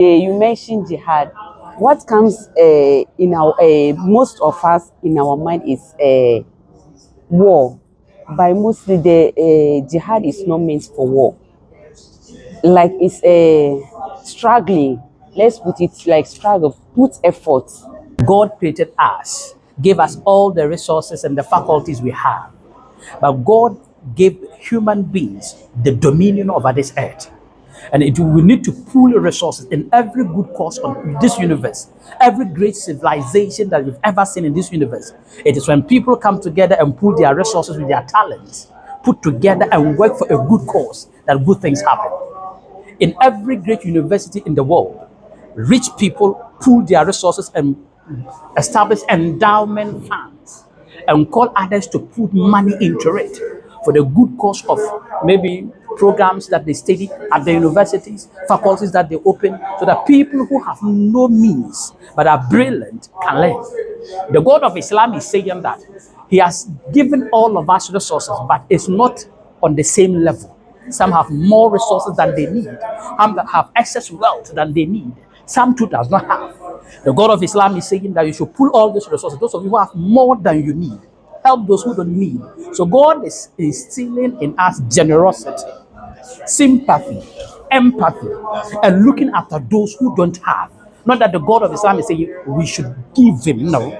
You mentioned jihad. What comes in our most of us in our mind is war. By mostly the jihad is not meant for war. Like it's struggling. Let's put it like struggle. Put effort. God created us, gave us all the resources and the faculties we have. But God gave human beings the dominion over this earth. And we need to pool resources in every good cause on this universe, every great civilization that we've ever seen in this universe. It is when people come together and pool their resources with their talents, put together and work for a good cause, that good things happen. In every great university in the world, rich people pool their resources and establish endowment funds and call others to put money into it for the good cause of maybe programs that they study at the universities, faculties that they open, so that people who have no means but are brilliant can learn. The God of Islam is saying that He has given all of us resources, but it's not on the same level. Some have more resources than they need. Some have excess wealth than they need. Some too does not have. The God of Islam is saying that you should pull all these resources. Those of you who have more than you need, help those who don't need. So God is instilling in us generosity, sympathy, empathy, and looking after those who don't have. Not that the God of Islam is saying we should give him. No,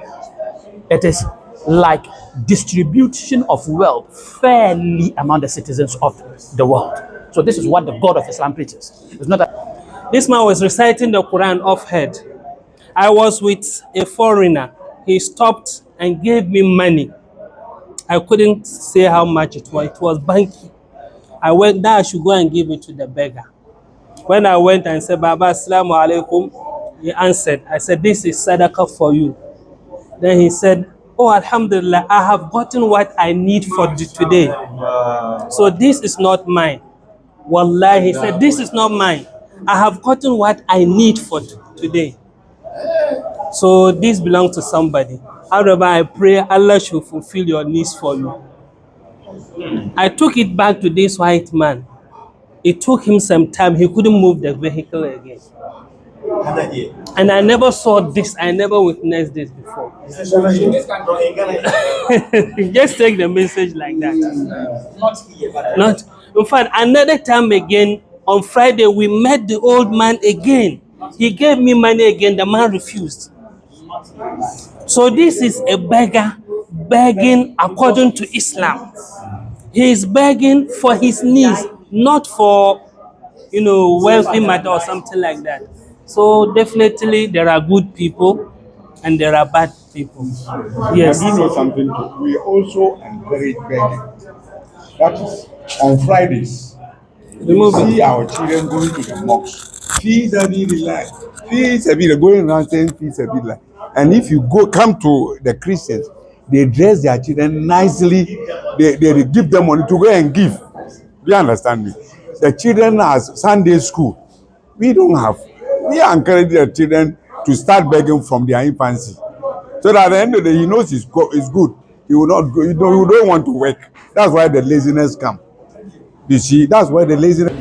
it is like distribution of wealth fairly among the citizens of the world. So this is what the God of Islam preaches. It's not that This man was reciting the Quran off head. I was with a foreigner. He stopped and gave me money. I couldn't say how much it was. It was banky. I went there, I should go and give it to the beggar. When I went and said, Baba, Assalamu alaikum, he answered. I said, this is sadaqah for you. Then he said, oh, Alhamdulillah, I have gotten what I need for today. So this is not mine. Wallahi, he said, this is not mine. I have gotten what I need for today. So this belongs to somebody. However, I pray Allah should fulfill your needs for you. I took it back to this white man. It took him some time. He couldn't move the vehicle again. And I never saw this. I never witnessed this before. Just take the message like that. Not. In fact, another time again, on Friday, we met the old man again. He gave me money again. The man refused. So this is a beggar begging according to Islam. He is begging for his needs, not for wealthy matter or something like that. So definitely there are good people and there are bad people. Yes. I do know something too. We also encourage begging. That is on Fridays. We see our children going to the mosque. Fees a bit like fees a bit going around saying fees a bit like. And if you come to the Christians, they dress their children nicely. They give them money to go and give. Do you understand me? The children has Sunday school. We don't have. We encourage the children to start begging from their infancy. So that at the end of the day, he knows it's good. He will not go, he don't want to work. That's why the laziness come. You see, that's why the laziness.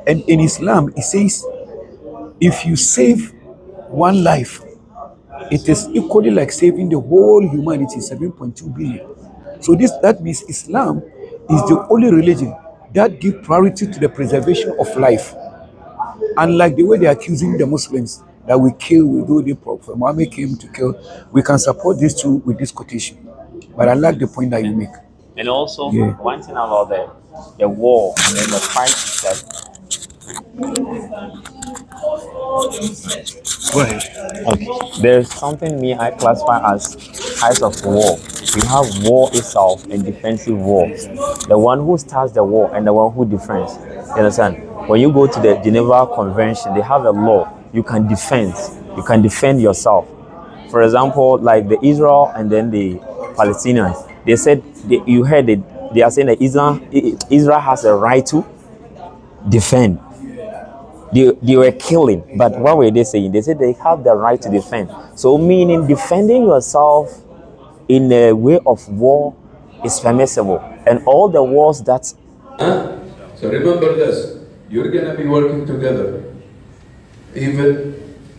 And in Islam, it says, if you save one life, it is equally like saving the whole humanity, 7.2 billion. So that means Islam is the only religion that gives priority to the preservation of life. Unlike the way they're accusing the Muslims that we kill, we do the Prophet Muhammad came to kill, we can support these two with this quotation. But I like the point that you make. And also, Yeah. one thing about the war and the fight itself. Go ahead. Okay, there's something me I classify as types of war. We have war itself and defensive war. The one who starts the war and the one who defends. You understand? When you go to the Geneva Convention, they have a law. You can defend. You can defend yourself. For example, like the Israel and then the Palestinians, they said you heard it. They are saying that Israel has a right to defend. They were killing, but what were they saying? They said they have the right to defend. So meaning defending yourself in a way of war is permissible, and all the wars that. So remember this, you're gonna be working together, even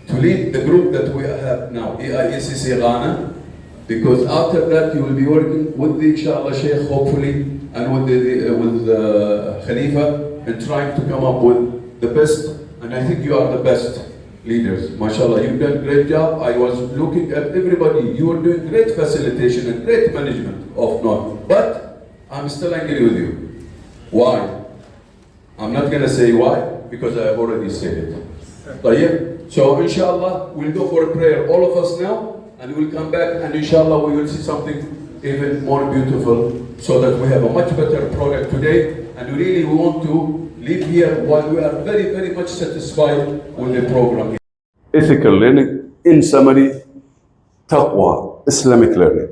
to lead the group that we have now, EIECC Ghana, because after that you will be working with the Inshallah Sheikh, hopefully, and with the Khalifa, and trying to come up with the best, and I think you are the best leaders. MashaAllah, you've done a great job. I was looking at everybody, you are doing great facilitation and great management of North, but I'm still angry with you. Why? I'm not gonna say why, because I have already said it. طيب? So inshallah, we'll go for a prayer, all of us now, and we'll come back, and inshallah we will see something even more beautiful, so that we have a much better product today, and we want to live here while we are very, very much satisfied with the program. Ethical learning, in summary, taqwa, Islamic learning.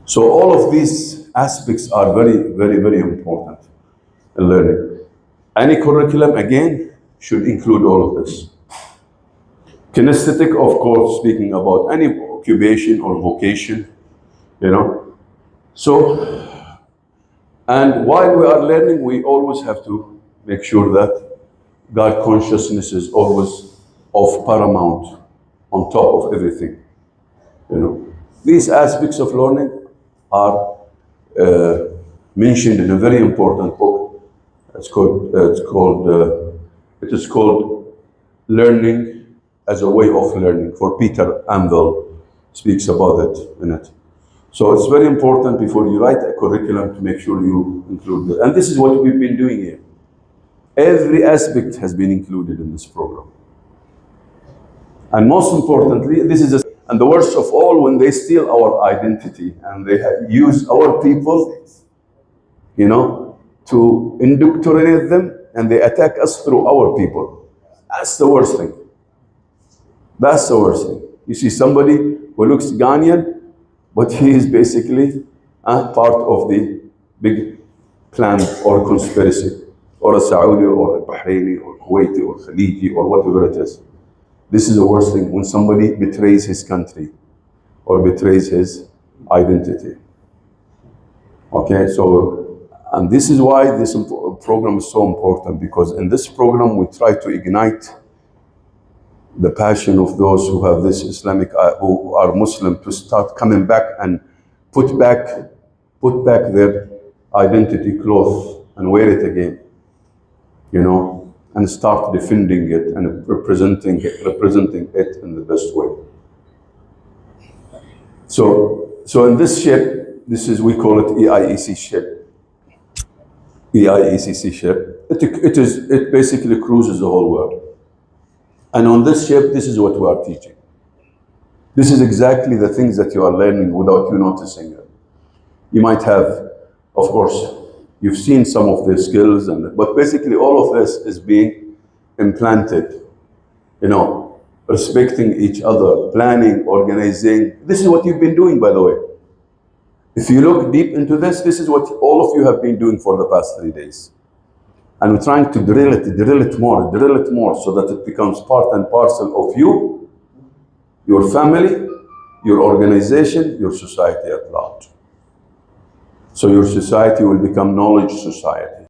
So all of these aspects are very, very, very important in learning. Any curriculum, again, should include all of this. Kinesthetic, of course, speaking about any occupation or vocation, you know. So, and while we are learning, we always have to make sure that God consciousness is always of paramount, on top of everything, you know. These aspects of learning are mentioned in a very important book. It is called Learning as a Way of Learning, for Peter Anvil speaks about it in it. So it's very important before you write a curriculum to make sure you include it. And this is what we've been doing here. Every aspect has been included in this program. And most importantly, and the worst of all, when they steal our identity and they use our people, you know, to indoctrinate them, and they attack us through our people. That's the worst thing. That's the worst thing. You see somebody who looks Ghanaian, but he is basically part of the big plan or conspiracy, or a Saudi or a Bahraini or Kuwaiti or Khaliji or whatever it is. This is the worst thing, when somebody betrays his country or betrays his identity. Okay, so, and this is why this program is so important, because in this program we try to ignite the passion of those who have this Islamic, who are Muslim, to start coming back and put back their identity cloth and wear it again, you know, and start defending it and representing it in the best way. So in this ship, we call it EIEC ship. EIECC ship. It basically cruises the whole world. And on this ship, this is what we are teaching. This is exactly the things that you are learning without you noticing it. You might have, of course, you've seen some of the skills, but basically all of this is being implanted. You know, respecting each other, planning, organizing. This is what you've been doing, by the way. If you look deep into this, this is what all of you have been doing for the past 3 days. And we're trying to drill it more, so that it becomes part and parcel of you, your family, your organization, your society at large. So your society will become knowledge society.